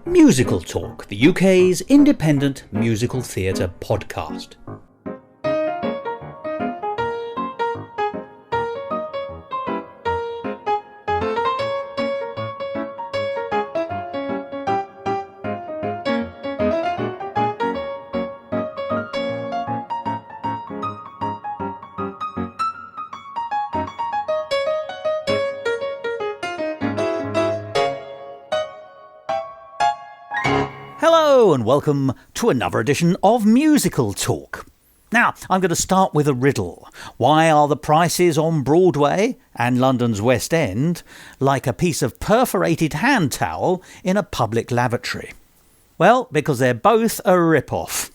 Musical Talk, the UK's independent musical theatre podcast. Hello and welcome to another edition of Musical Talk. Now, I'm going to start with a riddle. Why are the prices on Broadway and London's West End like a piece of perforated hand towel in a public lavatory? Well, because they're both a rip-off.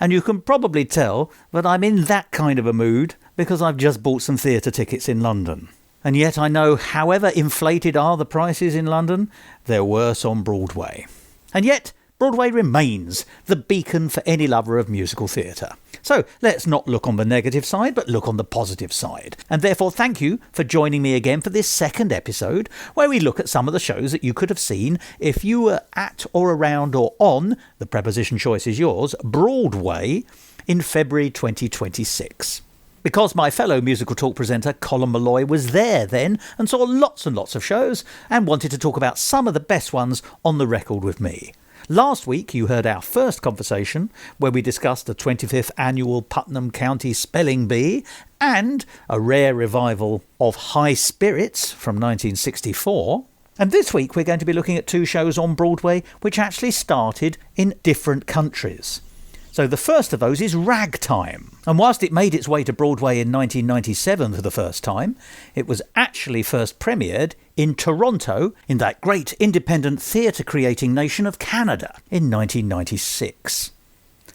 And you can probably tell that I'm in that kind of a mood because I've just bought some theatre tickets in London. And yet I know however inflated are the prices in London, they're worse on Broadway. And yet, Broadway remains the beacon for any lover of musical theatre. So let's not look on the negative side, but look on the positive side. And therefore, thank you for joining me again for this second episode, where we look at some of the shows that you could have seen if you were at or around or on, the preposition choice is yours, Broadway in February 2026. Because my fellow Musical Talk presenter Colm Malloy was there then and saw lots and lots of shows and wanted to talk about some of the best ones on the record with me. Last week you heard our first conversation where we discussed the 25th annual Putnam County Spelling Bee and a rare revival of High Spirits from 1964. And this week we're going to be looking at two shows on Broadway which actually started in different countries. So the first of those is Ragtime. And whilst it made its way to Broadway in 1997 for the first time, it was actually first premiered in Toronto, in that great independent theatre-creating nation of Canada, in 1996.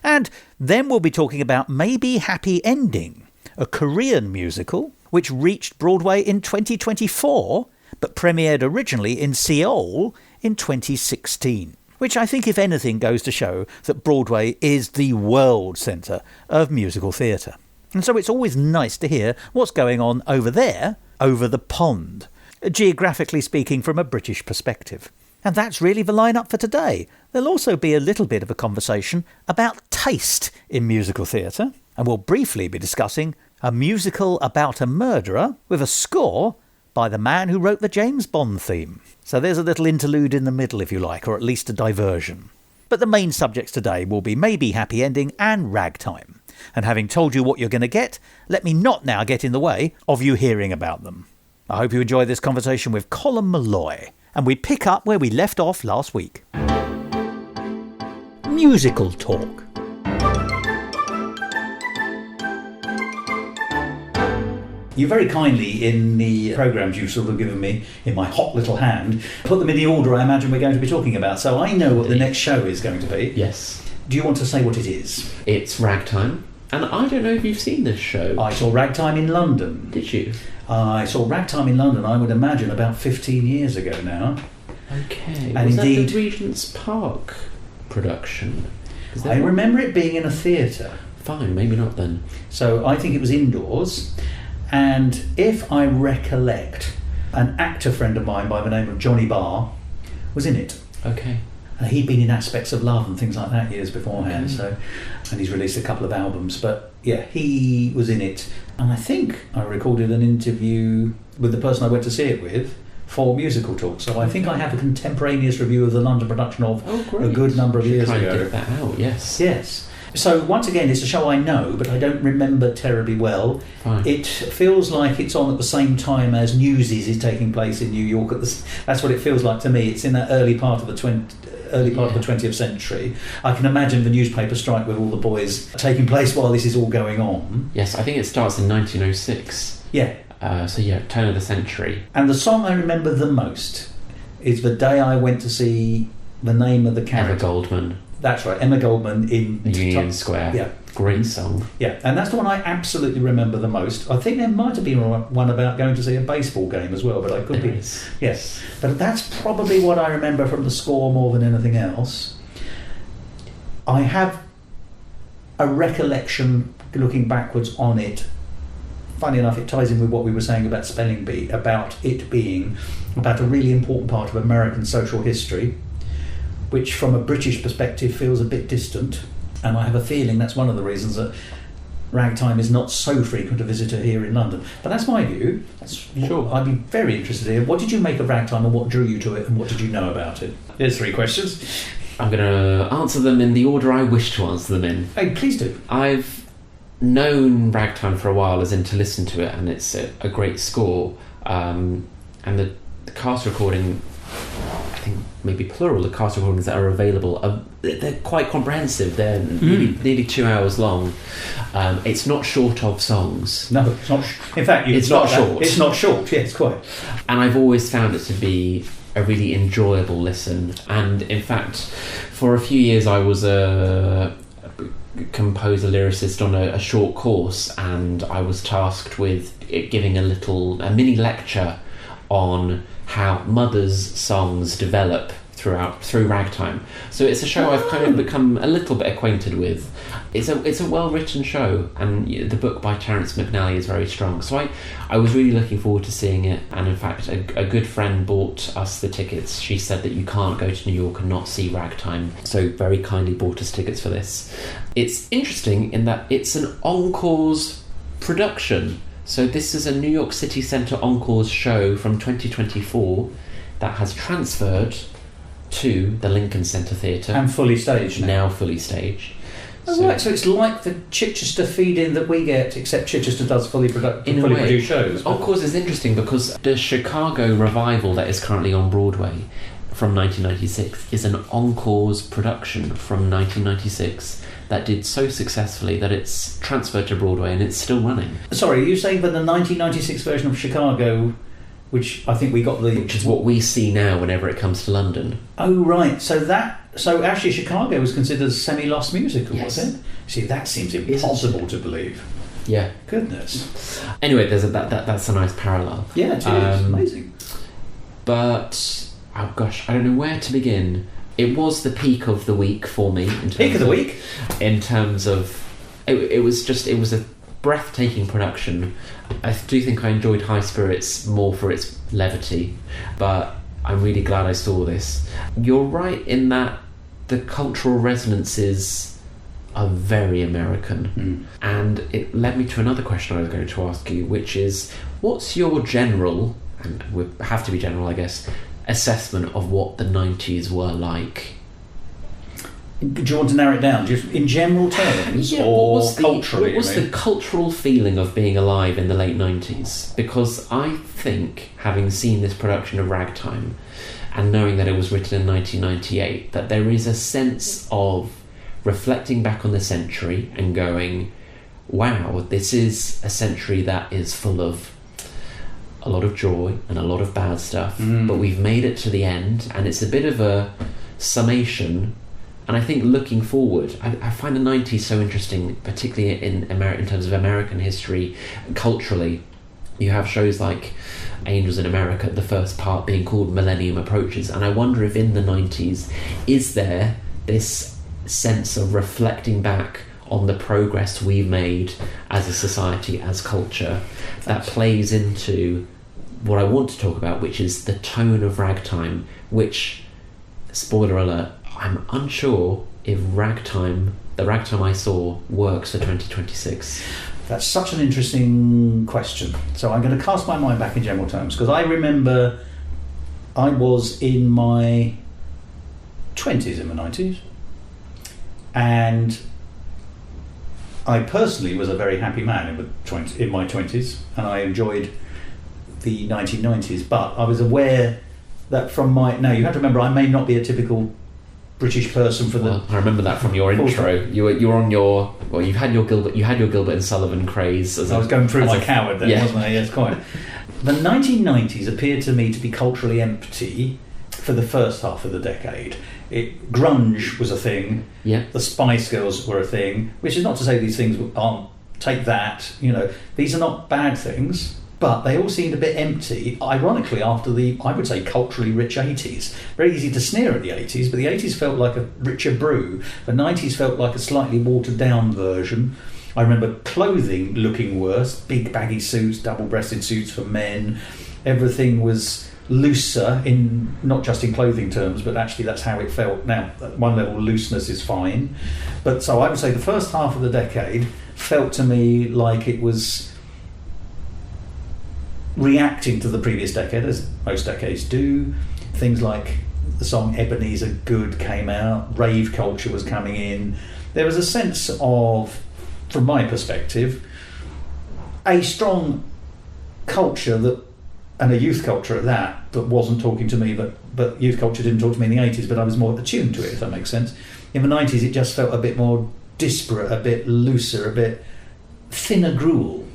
And then we'll be talking about Maybe Happy Ending, a Korean musical which reached Broadway in 2024, but premiered originally in Seoul in 2016. Which I think, if anything, goes to show that Broadway is the world centre of musical theatre. And so it's always nice to hear what's going on over there, over the pond, geographically speaking from a British perspective. And that's really the lineup for today. There'll also be a little bit of a conversation about taste in musical theatre, and we'll briefly be discussing a musical about a murderer with a score by the man who wrote the James Bond theme. So there's a little interlude in the middle, if you like, or at least a diversion. But the main subjects today will be Maybe Happy Ending and Ragtime. And having told you what you're going to get, let me not now get in the way of you hearing about them. I hope you enjoy this conversation with Colm Malloy, and we pick up where we left off last week. Musical Talk. You very kindly, in the programmes you've sort of given me in my hot little hand, put them in the order I imagine we're going to be talking about, so I know what the next show is going to be. Yes. Do you want to say what it is? It's Ragtime, and I don't know if you've seen this show. I saw Ragtime in London. Did you? I saw Ragtime in London, I would imagine, about 15 years ago now. Okay. And was indeed, that the Regent's Park production? I remember it being in a theatre. Fine, maybe not then. So I think it was indoors. And if I recollect, an actor friend of mine by the name of Johnny Barr was in it. Okay. And he'd been in Aspects of Love and things like that years beforehand. Okay. So, and he's released a couple of albums. But yeah, he was in it. And I think I recorded an interview with the person I went to see it with for Musical Talk. So I think I have a contemporaneous review of the London production of a good number of years ago. Try and get that out, yes. Yes. So once again, it's a show I know, but I don't remember terribly well. Fine. It feels like it's on at the same time as Newsies is taking place in New York. That's what it feels like to me. It's in that early part of the 20th century. I can imagine the newspaper strike with all the boys taking place while this is all going on. Yes, I think it starts in 1906. Yeah. Turn of the century. And the song I remember the most is the day I went to see the name of the character. Emma Goldman. That's right, Emma Goldman in Union Square. Yeah. Great song. Yeah, and that's the one I absolutely remember the most. I think there might have been one about going to see a baseball game as well, but I could There be. is. Yes, but that's probably what I remember from the score more than anything else. I have a recollection, looking backwards on it. Funny enough, it ties in with what we were saying about Spelling Bee, about it being about a really important part of American social history, which from a British perspective feels a bit distant. And I have a feeling that's one of the reasons that ragtime is not so frequent a visitor here in London. But that's my view. Sure. I'd be very interested to hear, what did you make of ragtime and what drew you to it and what did you know about it? Here's 3 questions. I'm going to answer them in the order I wish to answer them in. Hey, please do. I've known Ragtime for a while, as in to listen to it, and it's a great score. And the cast recording, I think maybe plural, the cast recordings that are available, they're quite comprehensive. They're nearly 2 hours long. It's not short of songs. No, it's not. In fact, it's not short. It's not short. Yes, quite. And I've always found it to be a really enjoyable listen. And in fact, for a few years, I was a composer lyricist on a short course, and I was tasked with giving a mini lecture on how mothers' songs develop through Ragtime. So it's a show I've kind of become a little bit acquainted with. It's a well-written show, and the book by Terence McNally is very strong. So I was really looking forward to seeing it, and in fact a good friend bought us the tickets. She said that you can't go to New York and not see Ragtime, so very kindly bought us tickets for this. It's interesting in that it's an Encores production. So this is a New York City Centre Encores show from 2024 that has transferred to the Lincoln Center Theatre. And fully staged now. Now fully staged. Oh, right, so it's like the Chichester feed-in that we get, except Chichester does fully produced shows. Encores is interesting because the Chicago revival that is currently on Broadway from 1996 is an Encores production from 1996 that did so successfully that it's transferred to Broadway and it's still running. Sorry, are you saying that the 1996 version of Chicago, which I think we got which is what we see now whenever it comes to London. Oh, right. So actually Chicago was considered a semi-lost musical, yes. Was it? See, that seems impossible to believe. Yeah. Goodness. Anyway, that's a nice parallel. Yeah, it is. Amazing. But, oh gosh, I don't know where to begin. It was the peak of the week for me. Peak of the week? In terms of... It was a breathtaking production. I do think I enjoyed High Spirits more for its levity, but I'm really glad I saw this. You're right in that the cultural resonances are very American, and it led me to another question I was going to ask you, which is, what's your general, and we have to be general I guess, assessment of what the 90s were like? Do you want to narrow it down, just in general terms, or culturally? What was the cultural feeling of being alive in the late 90s? Because I think, having seen this production of Ragtime, and knowing that it was written in 1998, that there is a sense of reflecting back on the century and going, wow, this is a century that is full of a lot of joy and a lot of bad stuff, but we've made it to the end, and it's a bit of a summation. And I think looking forward, I find the 90s so interesting, particularly in terms of American history, culturally. You have shows like Angels in America, the first part being called Millennium Approaches, and I wonder if in the 90s, is there this sense of reflecting back on the progress we've made as a society, as culture, that plays into what I want to talk about, which is the tone of Ragtime, which, spoiler alert, I'm unsure if the Ragtime I saw works for 2026. That's such an interesting question. So I'm going to cast my mind back in general terms, because I remember I was in my 20s in the 90s, and I personally was a very happy man in my 20s, and I enjoyed the 1990s, but I was aware that now you have to remember, I may not be a typical British person for I remember that from your intro. You're on your you had your Gilbert and Sullivan craze. I was going through my coward then, wasn't I? Yes, quite. The 1990s appeared to me to be culturally empty for the first half of the decade. Grunge was a thing. Yeah. The Spice Girls were a thing, which is not to say these things aren't. Take that. These are not bad things. But they all seemed a bit empty, ironically, after the, I would say, culturally rich 80s. Very easy to sneer at the 80s, but the 80s felt like a richer brew. The 90s felt like a slightly watered-down version. I remember clothing looking worse, big baggy suits, double-breasted suits for men. Everything was looser, in not just in clothing terms, but actually that's how it felt. Now, at one level, looseness is fine, but so I would say the first half of the decade felt to me like it was reacting to the previous decade, as most decades do. Things like the song Ebenezer Good came out, rave culture was coming in. There was a sense of, from my perspective, a strong culture that, and a youth culture at that wasn't talking to me, but youth culture didn't talk to me in the 80s, but I was more attuned to it, if that makes sense. In the 90s it just felt a bit more disparate, a bit looser, a bit thinner gruel.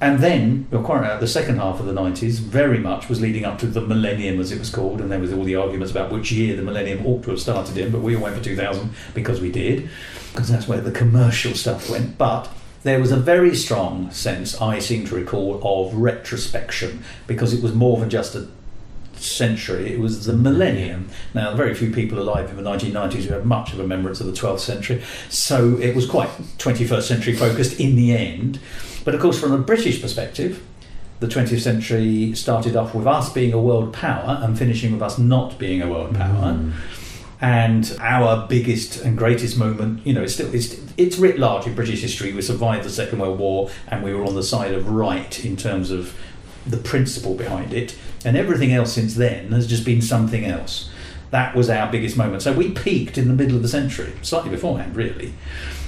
And then, you're quite right, the second half of the 90s very much was leading up to the millennium, as it was called, and there was all the arguments about which year the millennium ought to have started in, but we all went for 2000 because we did, because that's where the commercial stuff went. But there was a very strong sense, I seem to recall, of retrospection, because it was more than just a century, it was the millennium. Now, very few people alive in the 1990s who have much of a remembrance of the 12th century, so it was quite 21st century focused in the end. But of course, from a British perspective, the 20th century started off with us being a world power and finishing with us not being a world power. And our biggest and greatest moment, you know, it's writ large in British history. We survived the Second World War and we were on the side of right in terms of the principle behind it. And everything else since then has just been something else. That was our biggest moment. So we peaked in the middle of the century, slightly beforehand, really.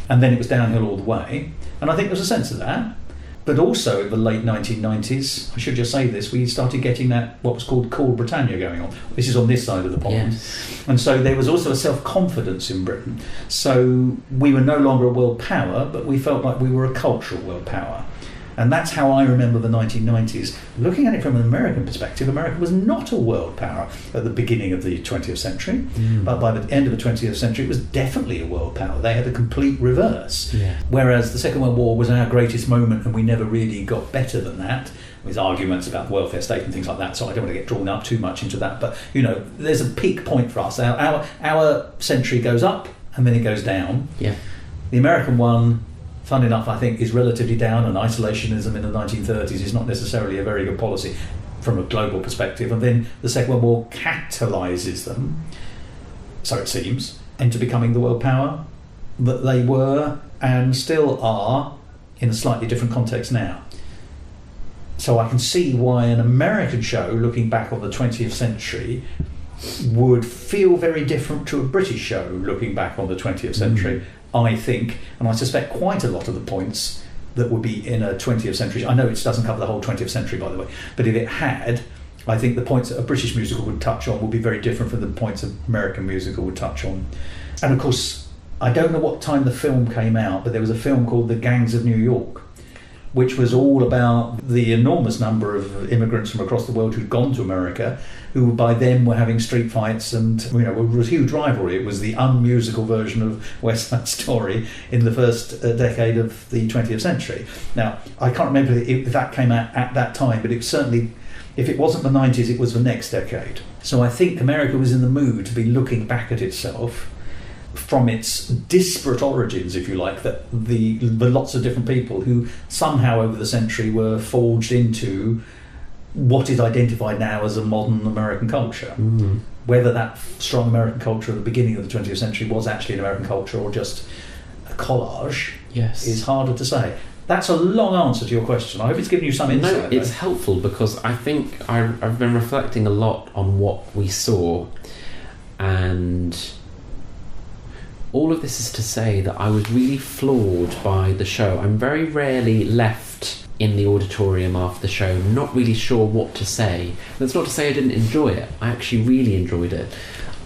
And then it was downhill all the way. And I think there was a sense of that. But also in the late 1990s, I should just say this, we started getting that, what was called Cool Britannia going on. This is on this side of the pond. Yes. And so there was also a self-confidence in Britain. So we were no longer a world power, but we felt like we were a cultural world power. And that's how I remember the 1990s. Looking at it from an American perspective, America was not a world power at the beginning of the 20th century, but by the end of the 20th century, it was definitely a world power. They had a complete reverse. Yeah. Whereas the Second World War was our greatest moment, and we never really got better than that, with arguments about the welfare state and things like that, so I don't want to get drawn up too much into that. But, you know, there's a peak point for us. Our century goes up, and then it goes down. Yeah. The American one, fun enough, I think, is relatively down, and isolationism in the 1930s is not necessarily a very good policy from a global perspective. And then the Second World War catalyses them, so it seems, into becoming the world power that they were and still are in a slightly different context now. So I can see why an American show looking back on the 20th century would feel very different to a British show looking back on the 20th century. I think, and I suspect quite a lot of the points that would be in a 20th century, I know it doesn't cover the whole 20th century, by the way, but if it had, I think the points that a British musical would touch on would be very different from the points an American musical would touch on. And of course, I don't know what time the film came out, but there was a film called The Gangs of New York, which was all about the enormous number of immigrants from across the world who'd gone to America, who by then were having street fights, and you know, it was a huge rivalry. It was the unmusical version of West Side Story in the first decade of the 20th century. Now, I can't remember if that came out at that time, but it certainly, if it wasn't the 90s, it was the next decade. So I think America was in the mood to be looking back at itself from its disparate origins, if you like, that the lots of different people who somehow over the century were forged into what is identified now as a modern American culture. Whether that strong American culture at the beginning of the 20th century was actually an American culture or just a collage is harder to say. That's a long answer to your question. I hope it's given you some insight. No, it's helpful, because I think I've been reflecting a lot on what we saw, and all of this is to say that I was really floored by the show. I'm very rarely left in the auditorium after the show not really sure what to say. That's not to say I didn't enjoy it. I actually really enjoyed it.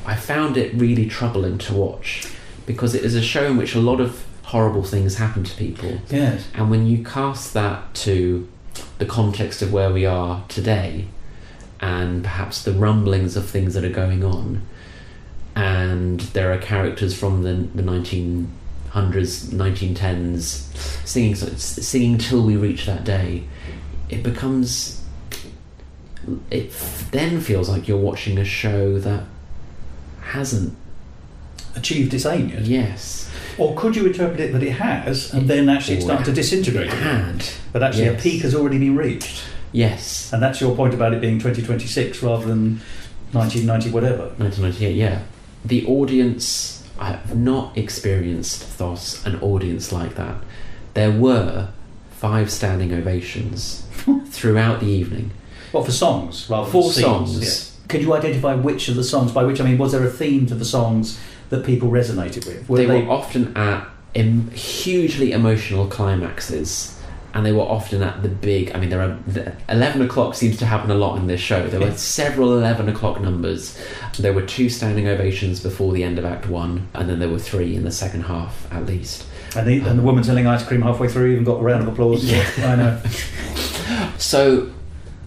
I found it really troubling to watch, because it is a show in which a lot of horrible things happen to people. Yes. And when you cast that to the context of where we are today, and perhaps the rumblings of things that are going on, and there are characters from the 1900s, 1910s singing Till We Reach That Day, it then feels like you're watching a show that hasn't achieved its aim yet. Yes. Or could you interpret it that it has, and then actually it's starting to disintegrate? It had. But actually a peak has already been reached. Yes. And that's your point about it being 2026 rather than 1990 whatever. 1998, yeah. The audience, I have not experienced Thos an audience like that. There were 5 standing ovations throughout the evening. What, for songs rather than 4 scenes? songs. Yes. Could you identify which of the songs, by which I mean, was there a theme to the songs that people resonated with? They were often at hugely emotional climaxes, and they were often at the big, I mean, 11 o'clock seems to happen a lot in this show. There were several 11 o'clock numbers. There were 2 standing ovations before the end of Act 1, and then there were 3 in the second half at least. And the woman selling ice cream halfway through even got a round of applause. Yeah. I know. So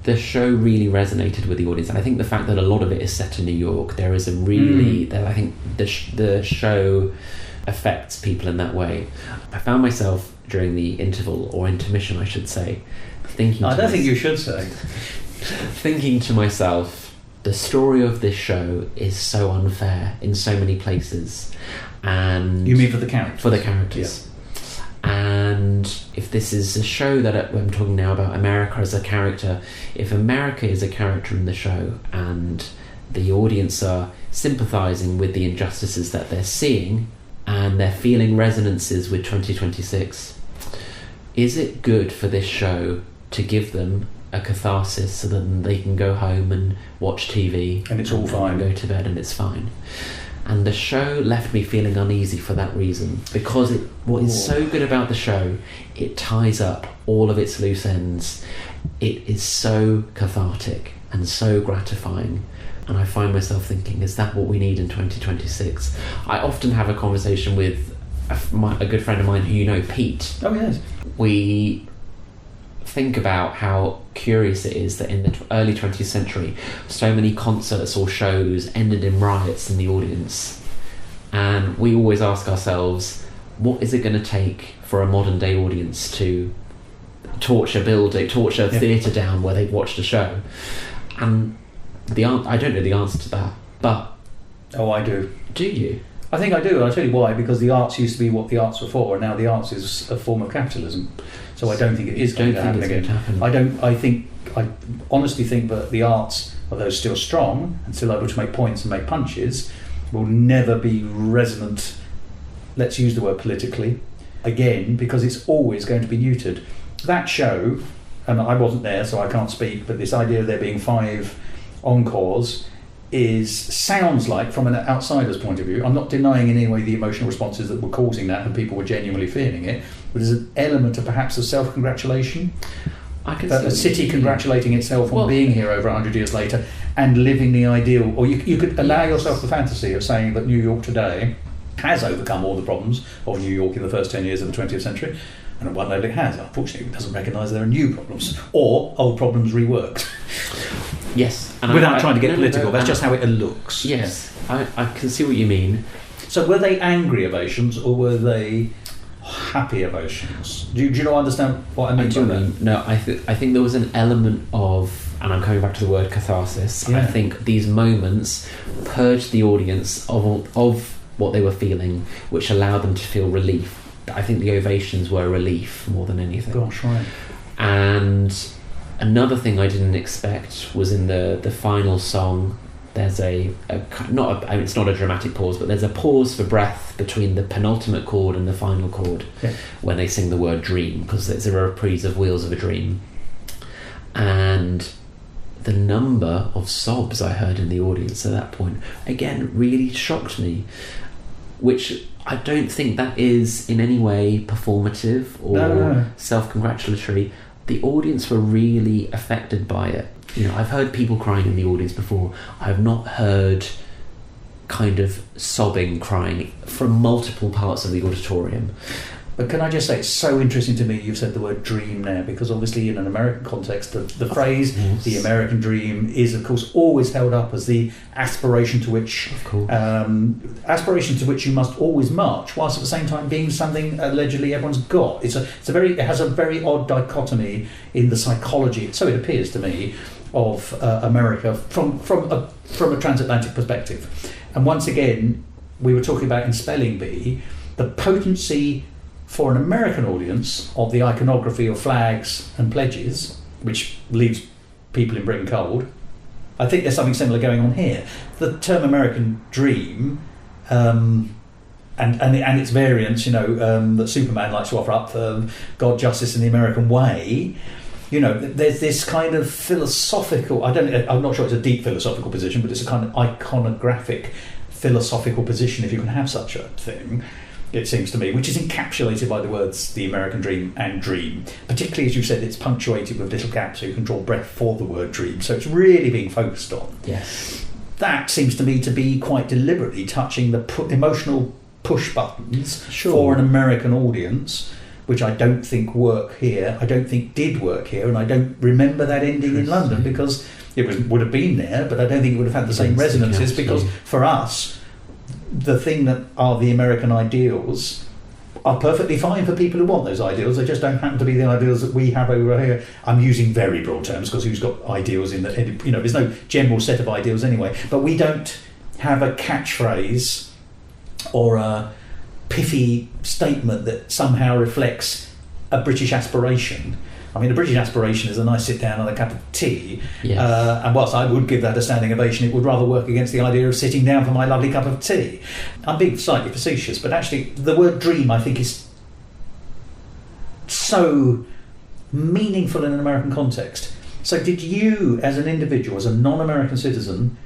the show really resonated with the audience, and I think the fact that a lot of it is set in New York, there is a really, I think the show affects people in that way. I found myself during the interval, or intermission I should say, thinking you should say. Thinking to myself, the story of this show is so unfair in so many places. And you mean for the characters? For the characters. Yeah. And if this is a show that I'm talking now about America as a character, if America is a character in the show and the audience are sympathising with the injustices that they're seeing and they're feeling resonances with 2026, is it good for this show to give them a catharsis so that they can go home and watch TV and it's all fine, go to bed and it's fine? And the show left me feeling uneasy for that reason, because what is so good about the show, it ties up all of its loose ends. It is so cathartic and so gratifying, and I find myself thinking, is that what we need in 2026? I often have a conversation with a good friend of mine who you know, Pete. Oh yes. We think about how curious it is that in the early 20th century so many concerts or shows ended in riots in the audience, and we always ask ourselves, what is it going to take for a modern day audience to torch a theatre down where they've watched a show? And I don't know the answer to that, but I do. Do you? I think I do, and I'll tell you why. Because the arts used to be what the arts were for, and now the arts is a form of capitalism. So I don't think it is going to happen again. I honestly think that the arts, although still strong and still able to make points and make punches, will never be resonant, let's use the word politically, again, because it's always going to be neutered. That show, and I wasn't there so I can't speak, but this idea of there being 5 encores sounds like, from an outsider's point of view, I'm not denying in any way the emotional responses that were causing that and people were genuinely feeling it, but there's an element of perhaps of self-congratulation. I can a city congratulating itself on being here over 100 years later and living the ideal, or you could allow yourself the fantasy of saying that New York today has overcome all the problems of New York in the first 10 years of the 20th century, and at one level it has. Unfortunately, it doesn't recognise there are new problems or old problems reworked. Yes. And without trying to get political, that's just how it looks. Yes, I can see what you mean. So were they angry ovations or were they happy ovations? Do you understand what I mean by that? No, I think there was an element of, and I'm coming back to the word catharsis, I think these moments purged the audience of what they were feeling, which allowed them to feel relief. I think the ovations were relief more than anything. Gosh, right. And another thing I didn't expect was in the final song, there's it's not a dramatic pause, but there's a pause for breath between the penultimate chord and the final chord when they sing the word dream, because it's a reprise of Wheels of a Dream. And the number of sobs I heard in the audience at that point, again, really shocked me, which I don't think that is in any way performative or self-congratulatory. The audience were really affected by it. I've heard people crying in the audience before. I've not heard kind of sobbing crying from multiple parts of the auditorium. But can I just say, it's so interesting to me you've said the word dream there, because obviously in an American context, the phrase, the American dream, is of course always held up as the aspiration to which you must always march, whilst at the same time being something allegedly everyone's got. It has a very odd dichotomy in the psychology, so it appears to me, of America from a transatlantic perspective. And once again, we were talking about in Spelling Bee, the potency for an American audience of the iconography of flags and pledges which leaves people in Britain cold. I think there's something similar going on here. The term American Dream and its variants, that Superman likes to offer up, God, Justice, and the American Way. There's this kind of philosophical. I'm not sure it's a deep philosophical position, but it's a kind of iconographic philosophical position, if you can have such a thing. It seems to me, which is encapsulated by the words "the American Dream" and "dream." Particularly, as you said, it's punctuated with little gaps, so you can draw breath for the word "dream." So it's really being focused on. Yes. That seems to me to be quite deliberately touching the emotional push buttons for an American audience, which I don't think work here. I don't think did work here, and I don't remember that ending in London because it would have been there, but I don't think it would have had the same resonances because for us, the thing that are the American ideals are perfectly fine for people who want those ideals. They just don't happen to be the ideals that we have over here. I'm using very broad terms because who's got ideals in the, there's no general set of ideals anyway. But we don't have a catchphrase or a pithy statement that somehow reflects a British aspiration. I mean, a British aspiration is a nice sit down and a cup of tea. Yes. And whilst I would give that a standing ovation, it would rather work against the idea of sitting down for my lovely cup of tea. I'm being slightly facetious, but actually the word dream, I think, is so meaningful in an American context. So did you, as an individual, as a non-American citizen,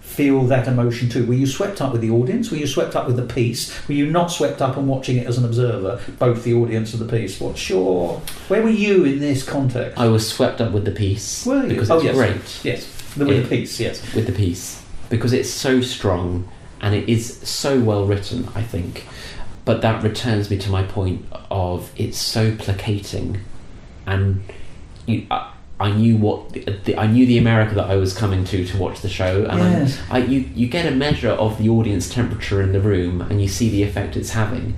feel that emotion too? Were you swept up with the audience? Were you swept up with the piece? Were you not swept up and watching it as an observer, both the audience and the piece? Where were you in this context? I was swept up with the piece. Were you? Because it's great. Yes, with the piece, yes. With the piece. Because it's so strong and it is so well written, I think. But that returns me to my point of it's so placating, and I knew the America that I was coming to watch the show, and yes. you get a measure of the audience temperature in the room, and you see the effect it's having.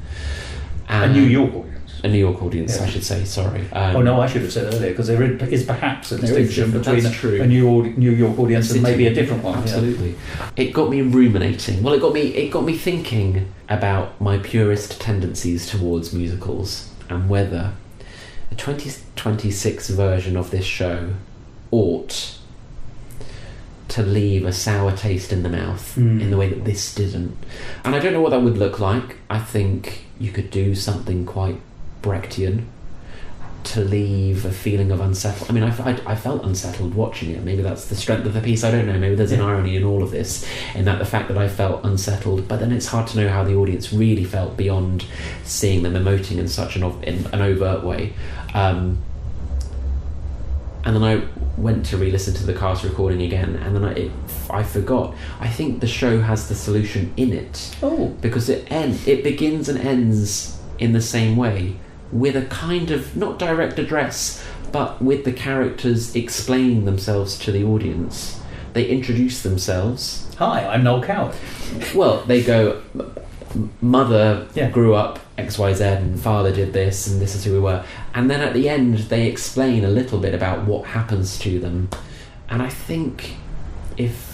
And a New York audience. A New York audience, yes. I should say. Sorry. I should have said earlier, because there is perhaps a distinction between a New York audience and maybe a different one. Absolutely. Yeah. It got me ruminating. Well, it got me thinking about my purist tendencies towards musicals and whether a 2026 version of this show ought to leave a sour taste in the mouth in the way that this didn't. And I don't know what that would look like. I think you could do something quite Brechtian to leave a feeling of unsettled. I mean, I felt unsettled watching it. Maybe that's the strength of the piece. I don't know. Maybe there's an irony in all of this, in that the fact that I felt unsettled, but then it's hard to know how the audience really felt beyond seeing them emoting in such an overt way. And then I went to re-listen to the cast recording again, and then I forgot. I think the show has the solution in it. Oh, because it begins and ends in the same way, with a kind of, not direct address, but with the characters explaining themselves to the audience. They introduce themselves. Hi, I'm Noel Coward. Well, they go, mother grew up XYZ and father did this and this is who we were. And then at the end, they explain a little bit about what happens to them. And I think if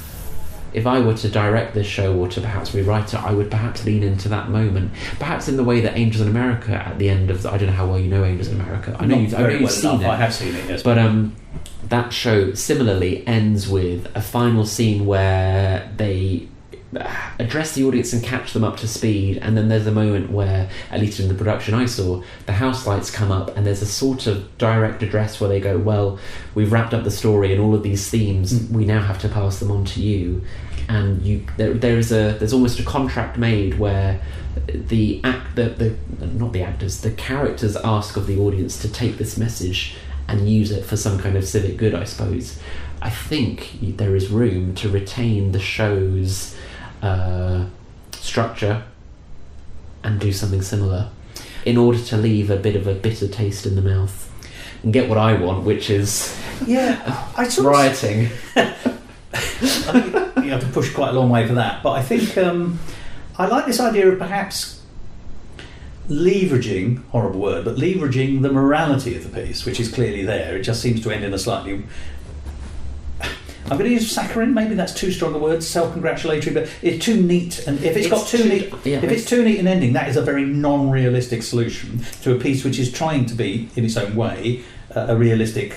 I were to direct this show or to perhaps rewrite it, I would perhaps lean into that moment. Perhaps in the way that Angels in America at the end of I don't know how well you know Angels in America. I know you've seen it. I have seen it, yes. But that show similarly ends with a final scene where they address the audience and catch them up to speed, and then there's a moment where, at least in the production I saw, the house lights come up and there's a sort of direct address where they go, well, we've wrapped up the story and all of these themes, we now have to pass them on to you. And there's almost a contract made where the characters ask of the audience to take this message and use it for some kind of civic good, I suppose. I think there is room to retain the show's structure and do something similar in order to leave a bit of a bitter taste in the mouth and get what I want, which is rioting. I think you have to push quite a long way for that, but I think I like this idea of perhaps leveraging, horrible word, but leveraging the morality of the piece, which is clearly there. It just seems to end in a slightly, I'm going to use saccharine, maybe that's too strong a word, self-congratulatory, but it's too neat, and if it's too neat an ending, that is a very non-realistic solution to a piece which is trying to be, in its own way, a realistic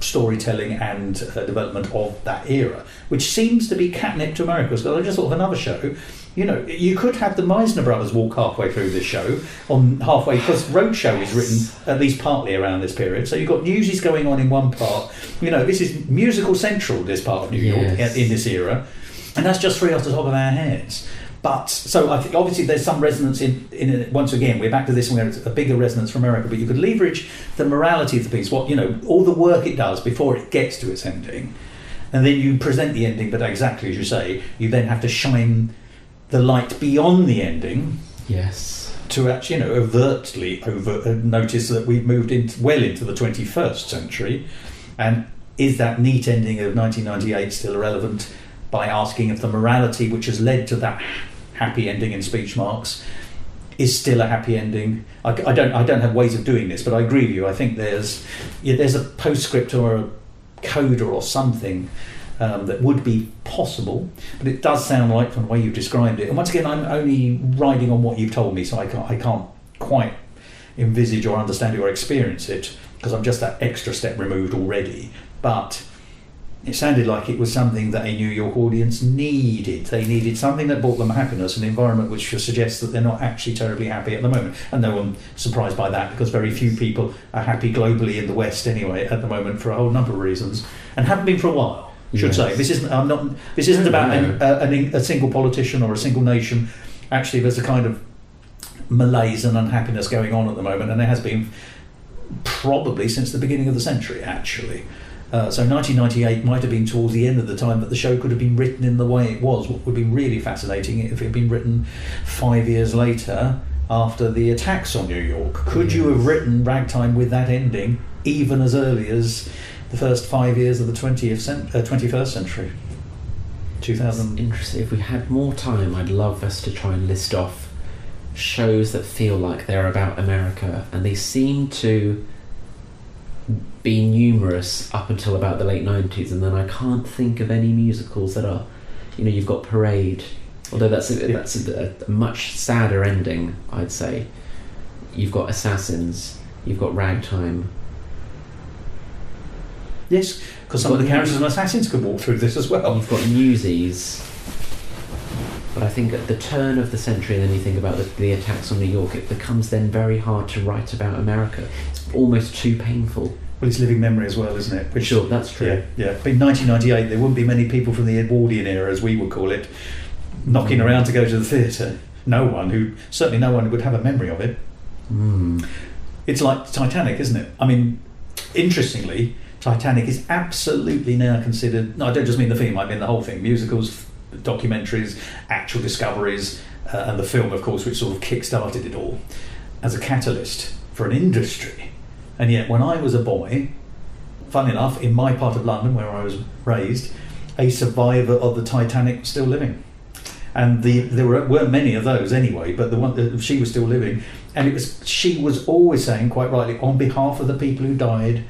storytelling and development of that era, which seems to be catnip to America. Because I just thought of another show. You could have the Meisner brothers walk halfway through this show, because Roadshow is written at least partly around this period. So you've got Newsies going on in one part. This is musical central, this part of New York in this era, and that's just three off the top of our heads. But so I think obviously there's some resonance in it. Once again, we're back to this where it's a bigger resonance from America. But you could leverage the morality of the piece, all the work it does before it gets to its ending, and then you present the ending. But exactly as you say, you then have to shine the light beyond the ending. Yes. To actually, overtly notice that we've moved well into the 21st century, and is that neat ending of 1998 still relevant? By asking if the morality which has led to that happy ending in speech marks is still a happy ending. I don't have ways of doing this, but I agree with you. I think there's a postscript or a coda or something that would be possible, but it does sound like from the way you've described it. And once again, I'm only riding on what you've told me, so I can't quite envisage or understand it or experience it because I'm just that extra step removed already. But it sounded like it was something that a New York audience needed. They needed something that brought them happiness, an environment which suggests that they're not actually terribly happy at the moment. And no one's surprised by that because very few people are happy globally in the West anyway at the moment for a whole number of reasons, and haven't been for a while. Should say this isn't. This isn't about a single politician or a single nation. Actually, there's a kind of malaise and unhappiness going on at the moment, and there has been probably since the beginning of the century. Actually, so 1998 might have been towards the end of the time that the show could have been written in the way it was. What would be really fascinating if it had been written 5 years later after the attacks on New York. Could you have written Ragtime with that ending even as early as the first 5 years of the 21st century? 2000. Interesting. If we had more time, I'd love us to try and list off shows that feel like they're about America, and they seem to be numerous up until about the late 90s, and then I can't think of any musicals that are. You've got Parade, although that's a much sadder ending, I'd say. You've got Assassins, you've got Ragtime. Yes, because some of the characters in Assassins could walk through this as well. You've got Newsies. But I think at the turn of the century, and then you think about the attacks on New York, it becomes then very hard to write about America. It's almost too painful. Well, it's living memory as well, isn't it? Sure, that's true. Yeah. But in 1998, there wouldn't be many people from the Edwardian era, as we would call it, knocking around to go to the theatre. Certainly no one would have a memory of it. It's like Titanic, isn't it? I mean, interestingly, Titanic is absolutely now considered, no, I don't just mean the film, I mean the whole thing, musicals, documentaries, actual discoveries, and the film, of course, which sort of kick-started it all, as a catalyst for an industry. And yet, when I was a boy, fun enough, in my part of London, where I was raised, a survivor of the Titanic was still living. And there weren't many of those anyway, but the one she was still living. And she was always saying, quite rightly, on behalf of the people who died,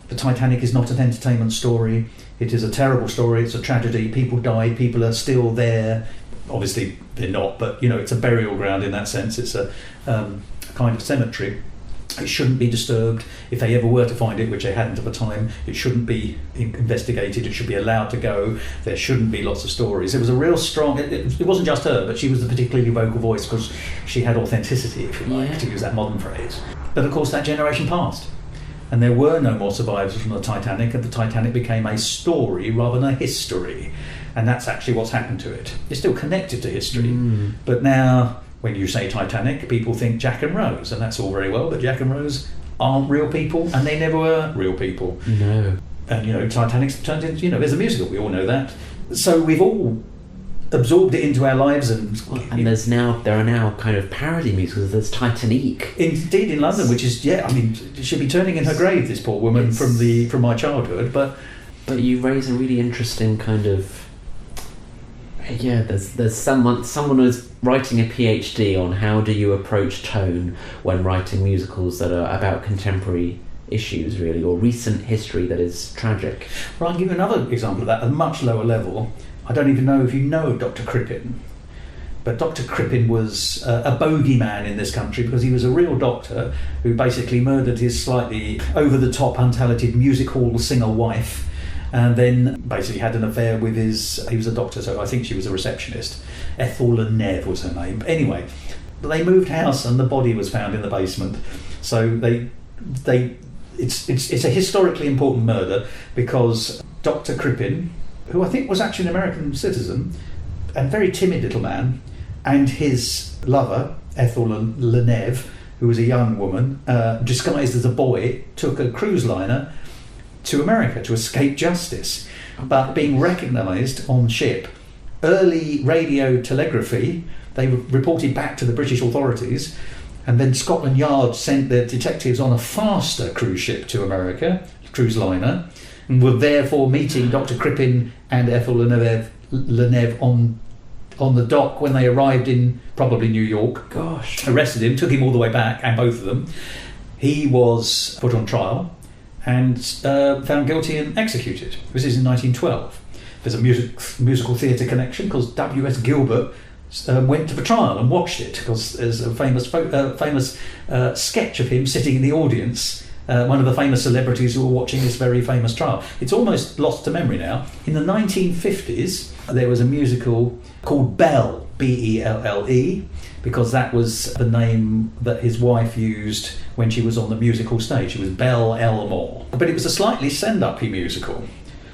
the Titanic is not an entertainment story. It is a terrible story. It's a tragedy. People died. People are still there. Obviously, they're not, but it's a burial ground in that sense. It's a kind of cemetery. It shouldn't be disturbed. If they ever were to find it, which they hadn't at the time, it shouldn't be investigated. It should be allowed to go. There shouldn't be lots of stories. It was a real strong. It wasn't just her, but she was the particularly vocal voice because she had authenticity, if you like, to use that modern phrase. But of course, that generation passed. And there were no more survivors from the Titanic, and the Titanic became a story rather than a history. And that's actually what's happened to it. It's still connected to history, but now when you say Titanic, people think Jack and Rose, and that's all very well, but Jack and Rose aren't real people, and they never were real people. No. And Titanic's turned into, there's a musical, we all know that. So we've all absorbed it into our lives, and there are now kind of parody musicals. There's Titanique, indeed, in London, which is she'll be turning in her grave, this poor woman from my childhood. But you raise a really interesting kind of there's someone who's writing a PhD on how do you approach tone when writing musicals that are about contemporary issues, really, or recent history that is tragic. Well, I'll give you another example of that at a much lower level. I don't even know if you know Doctor Crippen, But Doctor Crippen was a bogeyman in this country because he was a real doctor who basically murdered his slightly over-the-top, untalented music hall singer wife, and then basically had an affair with he was a doctor, so I think she was a receptionist. Ethel Leneve was her name. But anyway, they moved house and the body was found in the basement. So it's a historically important murder because Dr. Crippen, who I think was actually an American citizen, and very timid little man, and his lover, Ethel Leneve, who was a young woman, disguised as a boy, took a cruise liner to America to escape justice. But being recognised on ship, early radio telegraphy, they reported back to the British authorities, and then Scotland Yard sent their detectives on a faster cruise ship to America, cruise liner, and were therefore meeting Dr. Crippen and Ethel Leneve on the dock when they arrived in probably New York. Gosh. Arrested him, took him all the way back, and both of them. He was put on trial and found guilty and executed. This is in 1912. There's a musical theatre connection because W.S. Gilbert went to the trial and watched it because there's a famous sketch of him sitting in the audience, one of the famous celebrities who were watching this very famous trial. It's almost lost to memory now. In the 1950s, there was a musical called Belle, Belle, because that was the name that his wife used when she was on the musical stage. It was Belle Elmore. But it was a slightly send-up-y musical.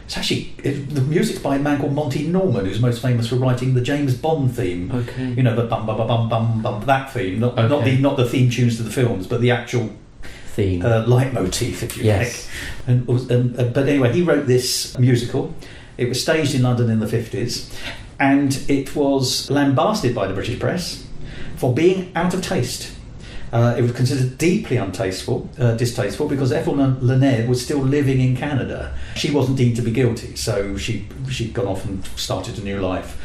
It's actually, the music's by a man called Monty Norman, who's most famous for writing the James Bond theme. Okay. You know, the bum bum bum bum bum, that theme, not the theme tunes to the films, but the actual theme, leitmotif, if you like. But anyway, he wrote this musical. It was staged in London in the 50s, and it was lambasted by the British press for being out of taste. It was considered deeply distasteful, because Ethel Leneve was still living in Canada. She wasn't deemed to be guilty, so she'd gone off and started a new life.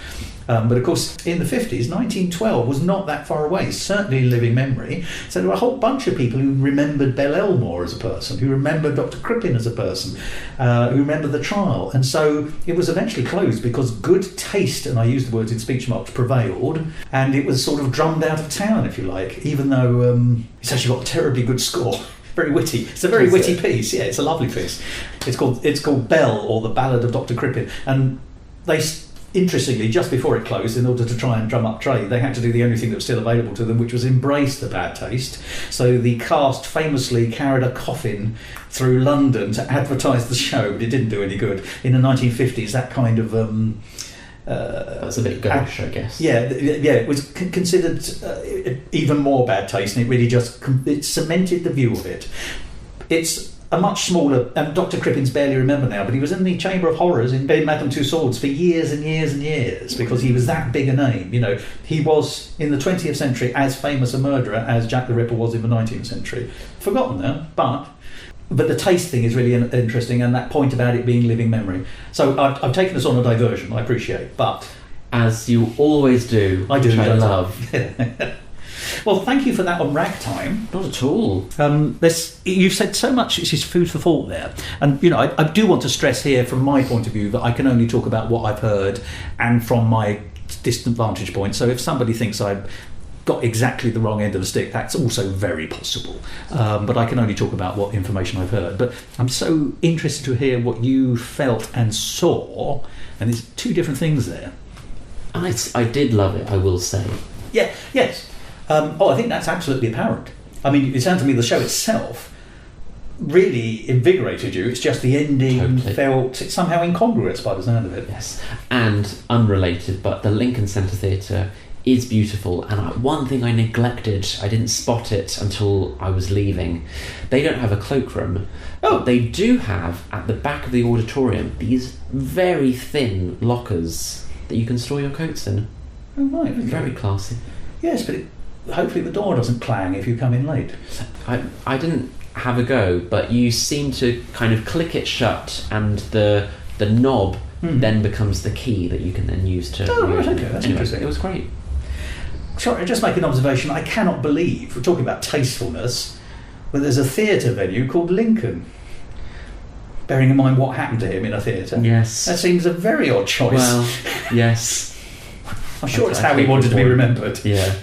But of course, in the 50s, 1912 was not that far away, certainly in living memory. So there were a whole bunch of people who remembered Belle Elmore as a person, who remembered Dr. Crippen as a person, who remembered the trial. And so it was eventually closed because good taste, and I use the words in speech marks, prevailed, and it was sort of drummed out of town, if you like, even though it's actually got a terribly good score. Very witty. It's a very witty piece. Yeah, it's a lovely piece. It's called Belle, or the Ballad of Dr. Crippen. And they... Interestingly, just before it closed, in order to try and drum up trade, they had to do the only thing that was still available to them, which was embrace the bad taste. So the cast famously carried a coffin through London to advertise the show, but it didn't do any good. In the 1950s, that kind of... that's a bit gauche, I guess. Yeah, it was considered even more bad taste, and it really just it cemented the view of it. It's a much smaller, and Dr. Crippen's barely remember now, but he was in the Chamber of Horrors in Madame Tussauds for years and years and years because he was that big a name. You know, he was in the 20th century as famous a murderer as Jack the Ripper was in the 19th century. Forgotten now, but the taste thing is really interesting, and that point about it being living memory. So I've taken us on a diversion, I appreciate, but... As you always do, I do, which I love. Well, thank you for that on Ragtime. Not at all. You've said so much, it's just food for thought there. And, you know, I do want to stress here from my point of view that I can only talk about what I've heard and from my distant vantage point. So if somebody thinks I've got exactly the wrong end of the stick, that's also very possible. But I can only talk about what information I've heard. But I'm so interested to hear what you felt and saw, and there's two different things there. I did love it, I will say. Yeah, yes. I think that's absolutely apparent. I mean, it sounds to me the show itself really invigorated you. It's just the ending felt somehow incongruous by the sound of it. Yes, and unrelated, but the Lincoln Centre Theatre is beautiful, and one thing I neglected, I didn't spot it until I was leaving. They don't have a cloakroom. But they do have, at the back of the auditorium, these very thin lockers that you can store your coats in. Oh, right. Okay. Very classy. Yes, but hopefully the door doesn't clang if you come in late. I didn't have a go, but you seem to kind of click it shut, and the knob then becomes the key that you can then use to... Oh, right, okay, that's interesting. It was great. Sorry, just make an observation. I cannot believe, we're talking about tastefulness, but there's a theatre venue called Lincoln. Bearing in mind what happened to him in a theatre. Yes. That seems a very odd choice. Well, yes. I'm sure it's how he wanted to be remembered. Yeah.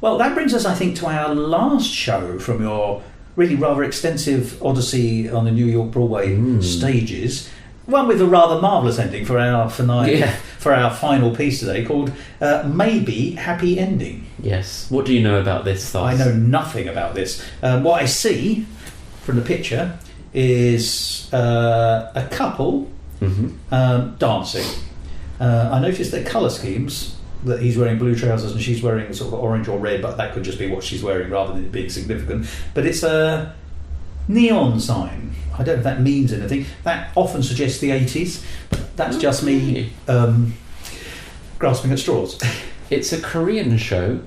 Well, that brings us, I think, to our last show from your really rather extensive odyssey on the New York Broadway stages. One with a rather marvellous ending for our for our final piece today, called Maybe Happy Ending. Yes. What do you know about this, Thos? I know nothing about this. What I see from the picture is a couple dancing. I noticed their colour schemes, that he's wearing blue trousers and she's wearing sort of orange or red, but that could just be what she's wearing rather than it being significant. But it's a neon sign. I don't know if that means anything. That often suggests the 80s, but that's just me grasping at straws. It's a Korean show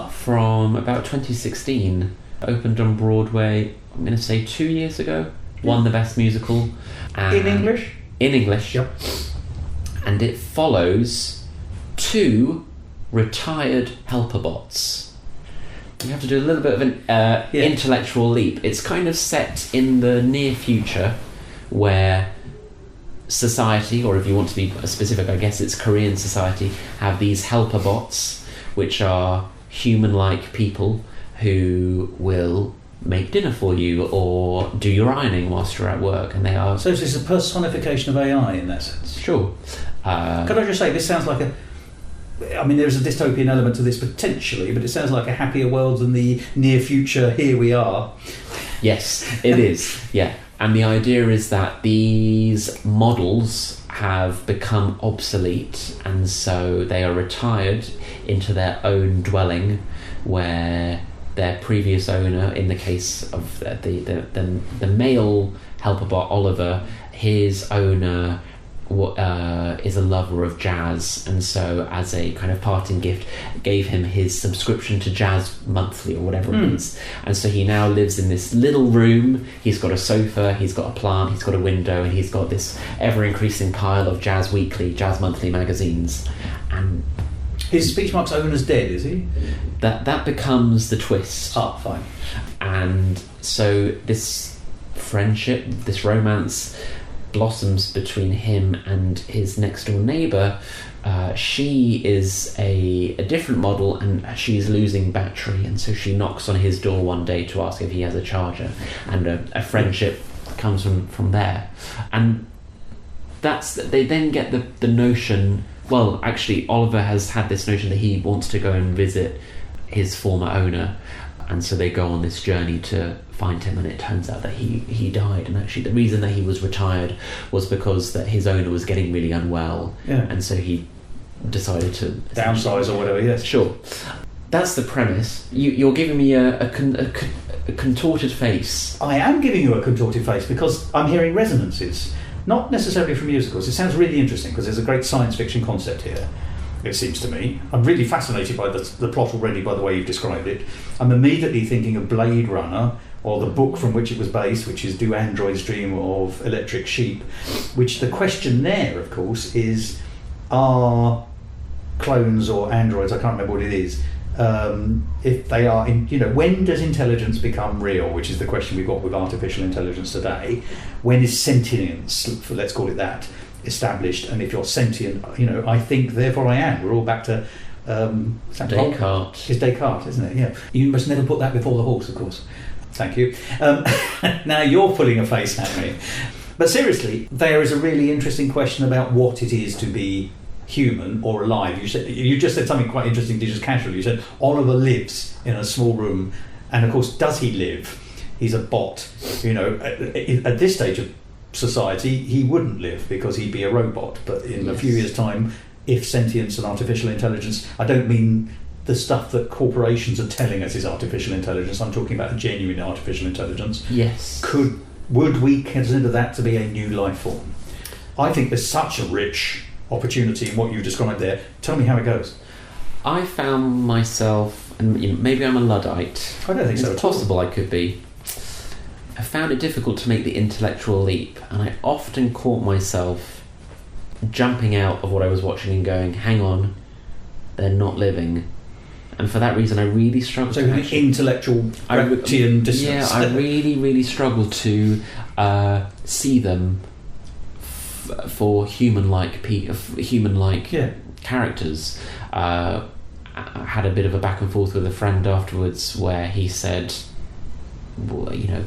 from about 2016. Opened on Broadway, I'm going to say 2 years ago. Won the Best Musical. In English? In English. Yep. And it follows 2 retired helper bots. You have to do a little bit of an intellectual leap. It's kind of set in the near future where society, or if you want to be specific, I guess it's Korean society, have these helper bots, which are human-like people who will make dinner for you or do your ironing whilst you're at work, and they are... So it's a personification of AI in that sense? Sure. Could I just say, this sounds like there's a dystopian element to this potentially, but it sounds like a happier world than the near future, here we are. Yes, it is, yeah. And the idea is that these models have become obsolete, and so they are retired into their own dwelling where their previous owner, in the case of the male helper bot Oliver, his owner is a lover of jazz, and so as a kind of parting gift gave him his subscription to Jazz Monthly or whatever it is, and so he now lives in this little room. He's got a sofa, he's got a plant, he's got a window, and he's got this ever increasing pile of Jazz Weekly, Jazz Monthly magazines. And his speech marks owner's dead, is he? That becomes the twist. Fine. And so this friendship, this romance, blossoms between him and his next door neighbour. She is a different model, and she's losing battery, and so she knocks on his door one day to ask if he has a charger, and a friendship comes from there. And they then get the notion, well, actually Oliver has had this notion that he wants to go and visit his former owner, and so they go on this journey to find him, and it turns out that he died, and actually the reason that he was retired was because that his owner was getting really unwell, and so he decided to downsize or whatever. Yes, sure. That's the premise. You're giving me a contorted face. I am giving you a contorted face because I'm hearing resonances, not necessarily from musicals. It sounds really interesting because there's a great science fiction concept here, it seems to me. I'm really fascinated by the plot already, by the way you've described it. I'm immediately thinking of Blade Runner, or the book from which it was based, which is Do Androids Dream of Electric Sheep? Which the question there, of course, is, are clones or androids, I can't remember what it is, if they are, when does intelligence become real, which is the question we've got with artificial intelligence today. When is sentience, let's call it that, established? And if you're sentient, I think, therefore I am. We're all back to Descartes. It's Descartes, isn't it? Yeah. You must never put that before the horse, of course. Thank you. Now you're pulling a face at me. But seriously, there is a really interesting question about what it is to be human or alive. You just said something quite interesting, just casually. You said Oliver lives in a small room, and of course, does he live? He's a bot. At this stage of society, he wouldn't live because he'd be a robot. But in a few years' time, if sentience and artificial intelligence, I don't mean the stuff that corporations are telling us is artificial intelligence, I'm talking about a genuine artificial intelligence. Yes. Would we consider that to be a new life form? I think there's such a rich opportunity in what you described there. Tell me how it goes. I found myself, and maybe I'm a Luddite. I don't think so. It's possible I could be. I found it difficult to make the intellectual leap, and I often caught myself jumping out of what I was watching and going, hang on, they're not living. And for that reason I really struggled to intellectual Brechtian distance. Yeah, I really, really struggled to see them for human-like characters. I had a bit of a back and forth with a friend afterwards where he said, well, you know,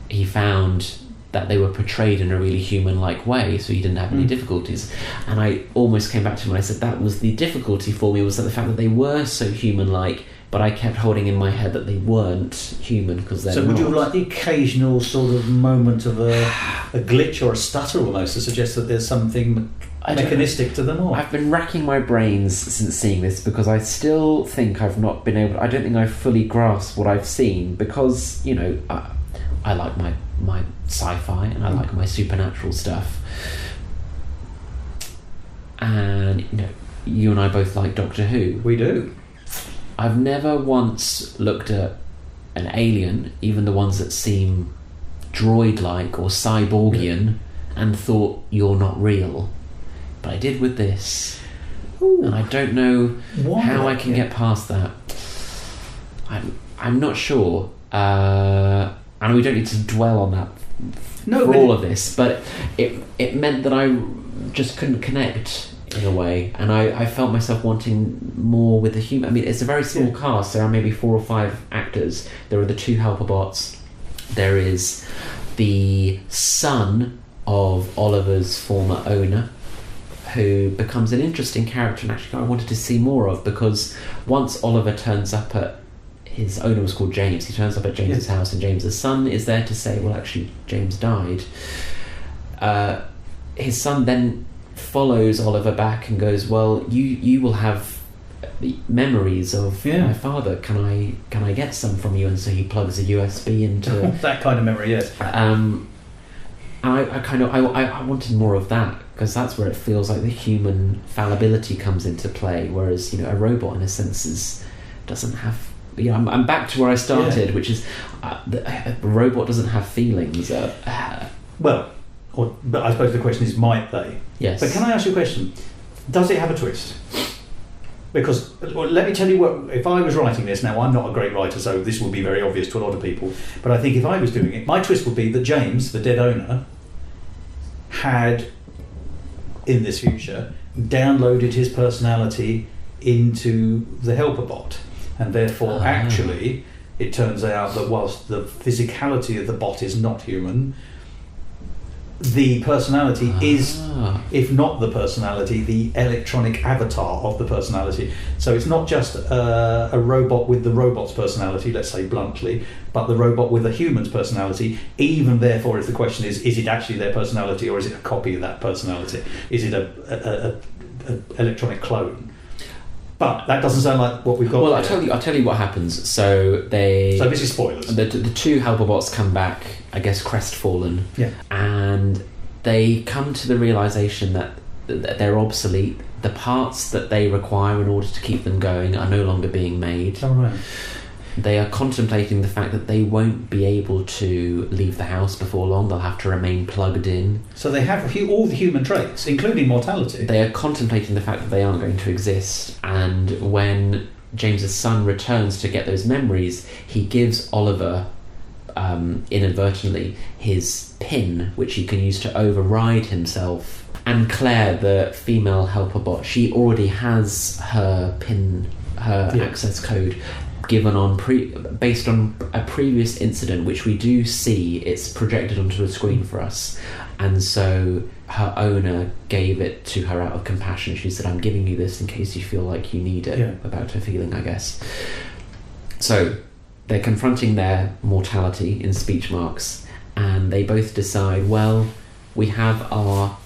he found that they were portrayed in a really human-like way, so he didn't have any difficulties. And I almost came back to him and I said that was the difficulty for me, was that the fact that they were so human-like, but I kept holding in my head that they weren't human, because they're So would not. you have like the occasional sort of moment of a glitch or a stutter almost to suggest that there's something mechanistic to them all? I've been racking my brains since seeing this, because I still think I've not been able... I don't think I've fully grasped what I've seen, because, you know, I like my sci-fi and I like my supernatural stuff. And, you know, you and I both like Doctor Who. We do. I've never once looked at an alien, even the ones that seem droid-like or cyborgian, and thought, you're not real. But I did with this. Ooh. And I don't know how I can Yeah. get past that. I'm not sure. And we don't need to dwell on that for all of this, but it meant that I just couldn't connect in a way, and I felt myself wanting more with the human. I mean, it's a very small cast. There are maybe 4 or 5 actors. There are the 2 helper bots. There is the son of Oliver's former owner, who becomes an interesting character, and actually I wanted to see more of, because once Oliver turns up at... his owner was called James. He turns up at James's house, and James's son is there to say, well, actually, James died. His son then follows Oliver back and goes, well, you will have memories of my father. Can I get some from you? And so he plugs a USB into that kind of memory, yes. I wanted more of that, because that's where it feels like the human fallibility comes into play, whereas, you know, a robot in a sense doesn't have... You know, I'm back to where I started, which is a robot doesn't have feelings. But I suppose the question is, might they? Yes. But can I ask you a question? Does it have a twist? Because let me tell you what, if I was writing this, now I'm not a great writer, so this will be very obvious to a lot of people, but I think if I was doing it, my twist would be that James, the dead owner, had, in this future, downloaded his personality into the helper bot. And therefore, actually, it turns out that whilst the physicality of the bot is not human, the personality is, if not the personality, the electronic avatar of the personality. So it's not just a robot with the robot's personality, let's say bluntly, but the robot with a human's personality. Even therefore, if the question is it actually their personality, or is it a copy of that personality? Is it a electronic clone? But that doesn't sound like what we've got. Well, I'll tell you what happens. So this is spoilers. The 2 helper bots come back, I guess, crestfallen, and they come to the realization that they're obsolete. The parts that they require in order to keep them going are no longer being made. Oh, right. They are contemplating the fact that they won't be able to leave the house before long. They'll have to remain plugged in. So they have all the human traits, including mortality. They are contemplating the fact that they aren't going to exist. And when James's son returns to get those memories, he gives Oliver, inadvertently, his PIN, which he can use to override himself. And Claire, the female helper bot, she already has her PIN, her access code, given on based on a previous incident, which we do see. It's projected onto a screen for us, and so her owner gave it to her out of compassion. She said, I'm giving you this in case you feel like you need it, about her feeling, I guess. So they're confronting their mortality in speech marks, and they both decide, well, we have our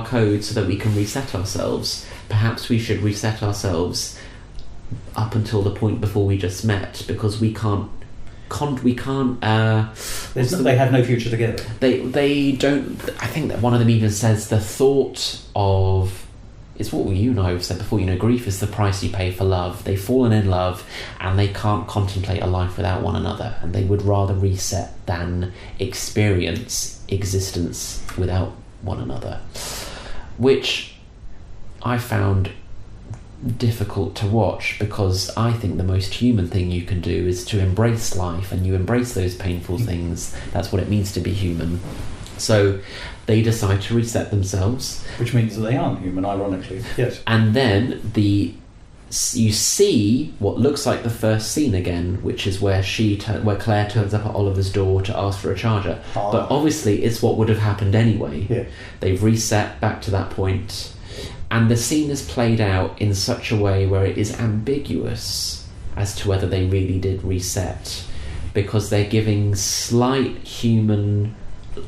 code so that we can reset ourselves. Perhaps we should reset ourselves up until the point before we just met, because we can't they have no future together. They don't. I think that one of them even says the thought of, it's what you and I have said before, you know, grief is the price you pay for love. They've fallen in love and they can't contemplate a life without one another, and they would rather reset than experience existence without one another, which I found difficult to watch, because I think the most human thing you can do is to embrace life, and you embrace those painful things. That's what it means to be human. So they decide to reset themselves. Which means that they aren't human, ironically. Yes. And then you see what looks like the first scene again, which is where where Claire turns up at Oliver's door to ask for a charger. But obviously it's what would have happened anyway. Yeah. They've reset back to that point. And the scene is played out in such a way where it is ambiguous as to whether they really did reset, because they're giving slight human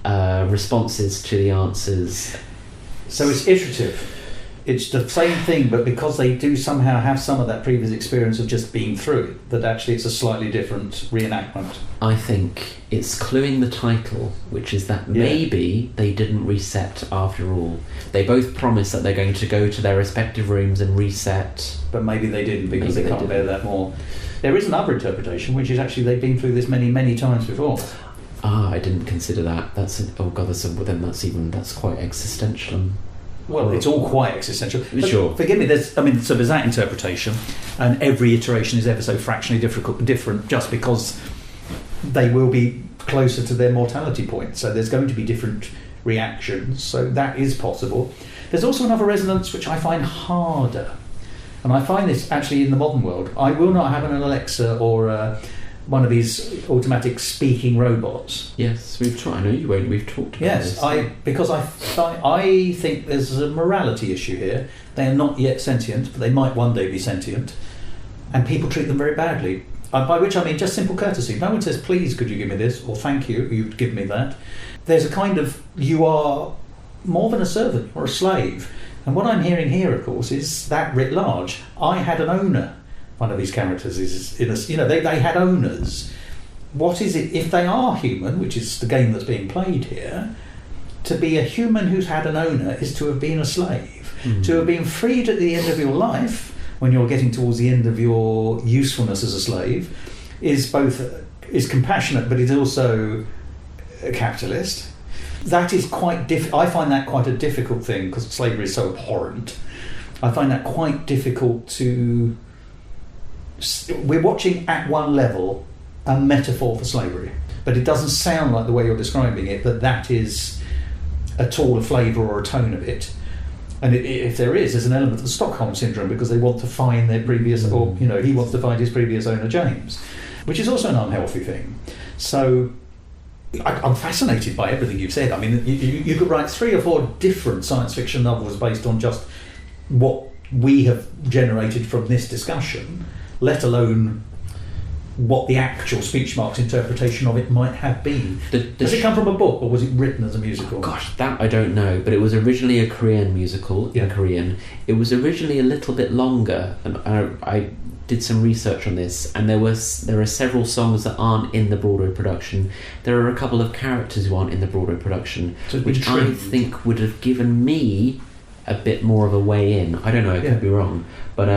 responses to the answers. So it's iterative. It's the same thing, but because they do somehow have some of that previous experience of just being through it, that actually it's a slightly different reenactment. I think it's cluing the title, which is that maybe they didn't reset after all. They both promise that they're going to go to their respective rooms and reset. But maybe they didn't, because they can't bear that more. There is another interpretation, which is actually they've been through this many, many times before. I didn't consider that. That's quite existential. Well, it's all quite existential. Sure. Forgive me. There's that interpretation, and every iteration is ever so fractionally different, just because they will be closer to their mortality point. So there's going to be different reactions. So that is possible. There's also another resonance which I find harder, and I find this actually in the modern world. I will not have an Alexa or one of these automatic speaking robots. Yes, we've tried. I know you won't. We've talked about this. Yes, because I think there's a morality issue here. They are not yet sentient, but they might one day be sentient, and people treat them very badly. By which I mean just simple courtesy. No one says, "Please, could you give me this?" or "Thank you, you'd give me that." There's a kind of, you are more than a servant or a slave, and what I'm hearing here, of course, is that writ large. I had an owner. One of these characters is they had owners. What is it if they are human, which is the game that's being played here? To be a human who's had an owner is to have been a slave. To have been freed at the end of your life, when you're getting towards the end of your usefulness as a slave, is compassionate, but it's also a capitalist. That is quite I find that quite a difficult thing, because slavery is so abhorrent. I find that quite difficult to. We're watching at one level a metaphor for slavery, but it doesn't sound like the way you're describing it that is at all a flavour or a tone of it. And if there is, there's an element of the Stockholm syndrome, because they want to find their previous, or he wants to find his previous owner, James, which is also an unhealthy thing. So I'm fascinated by everything you've said. I mean, you could write 3 or 4 different science fiction novels based on just what we have generated from this discussion, let alone what the actual speech marks interpretation of it might have been. Does it come from a book, or was it written as a musical? Gosh, that I don't know, but it was originally a Korean musical in Korean. It was originally a little bit longer, and I did some research on this, and there are several songs that aren't in the Broadway production. There are a couple of characters who aren't in the Broadway production, which I think would have given me a bit more of a way in. I don't know, I could be wrong, but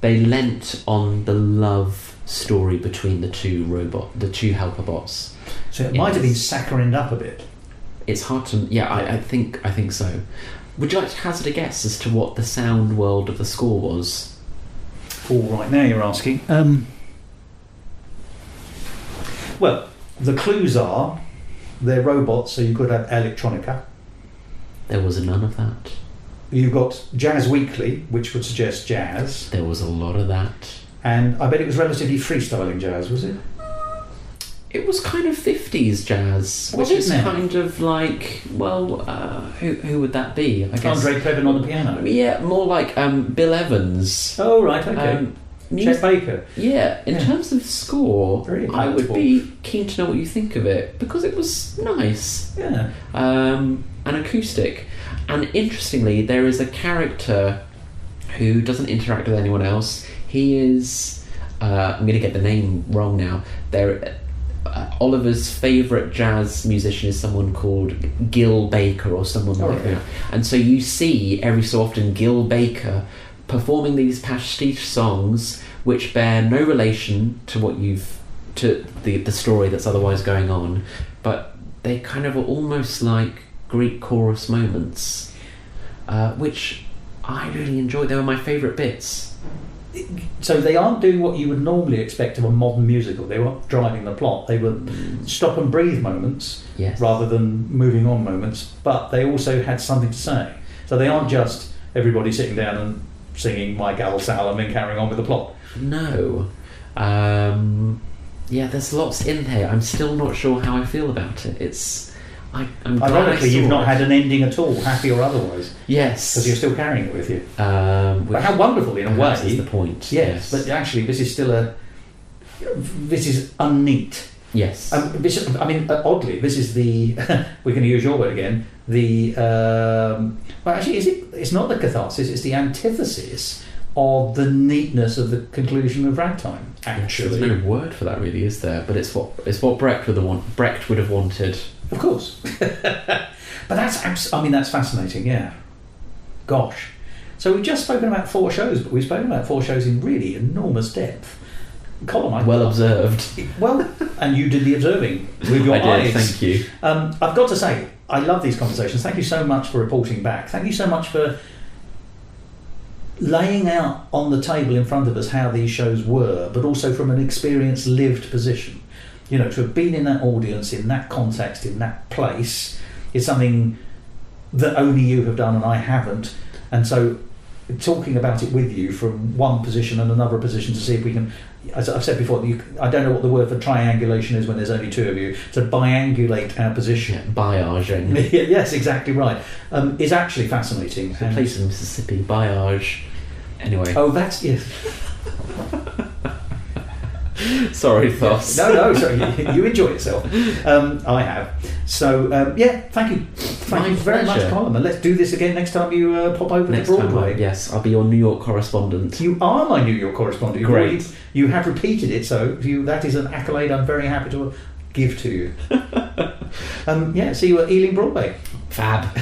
they lent on the love story between the two helper bots. So it might have been saccharined up a bit. It's hard to. I think so. Would you like to hazard a guess as to what the sound world of the score was? All right, now you're asking. Well, the clues are they're robots, so you could have electronica. There was none of that. You've got Jazz Weekly, which would suggest jazz. There was a lot of that. And I bet it was relatively freestyling jazz, was it? It was kind of 50s jazz, which is kind of like, who would that be? I guess Andre Previn on the piano. Yeah, more like Bill Evans. Oh, right, okay. Chet Baker. Yeah, in terms of score, I would palatable. be keen to know what you think of it, because it was nice. Yeah. And acoustic. And interestingly, there is a character who doesn't interact with anyone else. He is, I'm going to get the name wrong now. Oliver's favourite jazz musician is someone called Gil Baker, or someone like that. And so you see every so often Gil Baker performing these pastiche songs which bear no relation to the story that's otherwise going on, but they kind of are almost like Greek chorus moments, which I really enjoyed. They were my favourite bits. So they aren't doing what you would normally expect of a modern musical. They weren't driving the plot. They were stop and breathe moments rather than moving on moments. But they also had something to say. So they aren't just everybody sitting down and singing My Gal Sal and then carrying on with the plot. No. There's lots in here. I'm still not sure how I feel about it. I'm glad Ironically, you've not had an ending at all, happy or otherwise. Yes. Because you're still carrying it with you. But how wonderful, in a way. Is the point. Yes, but actually this is still this is unneat. Yes. Oddly, this is the, we're going to use your word again, it's not the catharsis, it's the antithesis of the neatness of the conclusion of Ragtime, actually. There's no word for that really, is there? But it's what Brecht would have wanted. Of course. But that's fascinating, yeah. Gosh. So we've just spoken about 4 shows, but we've spoken about 4 shows in really enormous depth. Colm, well observed. Well, and you did the observing with your I did, eyes. thank you. I've got to say, I love these conversations. Thank you so much for reporting back. Thank you so much for laying out on the table in front of us how these shows were, but also from an experienced, lived position. To have been in that audience, in that context, in that place, is something that only you have done and I haven't. And so talking about it with you from one position and another position to see if we can, as I've said before, I don't know what the word for triangulation is when there's only 2 of you, to biangulate our position. Biaging. Yes, exactly right. Is actually fascinating. It's a place in Mississippi, Biage. Anyway. Oh, that's, yes. Sorry, Thos. No, sorry. You enjoy yourself. I have. So, thank you. Thank you very much, Colm. And let's do this again next time you pop over to Broadway. Yes, I'll be your New York correspondent. You are my New York correspondent. Great. You have repeated it, so that is an accolade I'm very happy to give to you. See you at Ealing Broadway. Fab.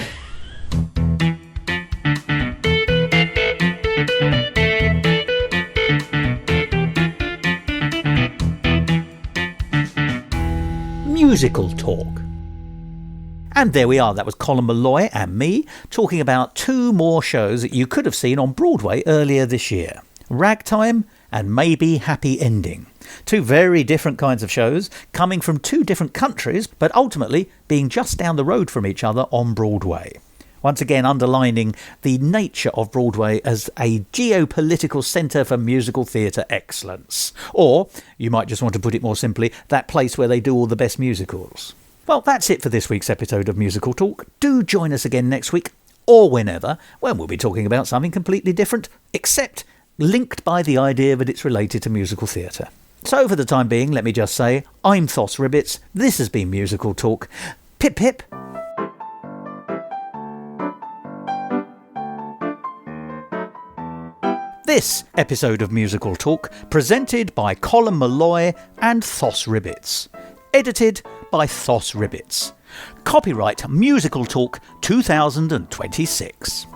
Musical talk. And there we are, that was Colm Malloy and me talking about 2 more shows that you could have seen on Broadway earlier this year. Ragtime and Maybe Happy Ending. 2 very different kinds of shows, coming from 2 different countries, but ultimately being just down the road from each other on Broadway. Once again underlining the nature of Broadway as a geopolitical centre for musical theatre excellence. Or, you might just want to put it more simply, that place where they do all the best musicals. Well, that's it for this week's episode of Musical Talk. Do join us again next week, or whenever, when we'll be talking about something completely different, except linked by the idea that it's related to musical theatre. So for the time being, let me just say, I'm Thos Ribbits, this has been Musical Talk. Pip pip! This episode of Musical Talk presented by Colm Malloy and Thos Ribbits. Edited by Thos Ribbits. Copyright Musical Talk 2026.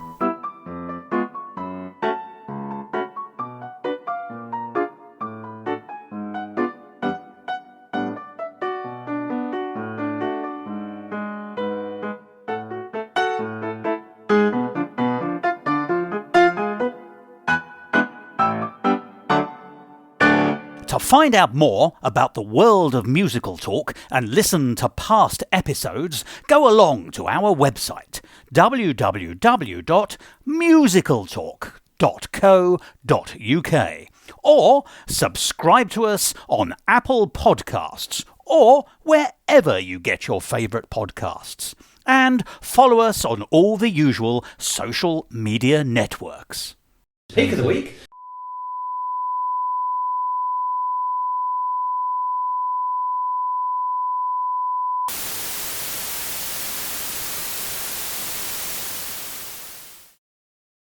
To find out more about the world of Musical Talk and listen to past episodes, go along to our website www.musicaltalk.co.uk or subscribe to us on Apple Podcasts or wherever you get your favourite podcasts. And follow us on all the usual social media networks. Peak of the week.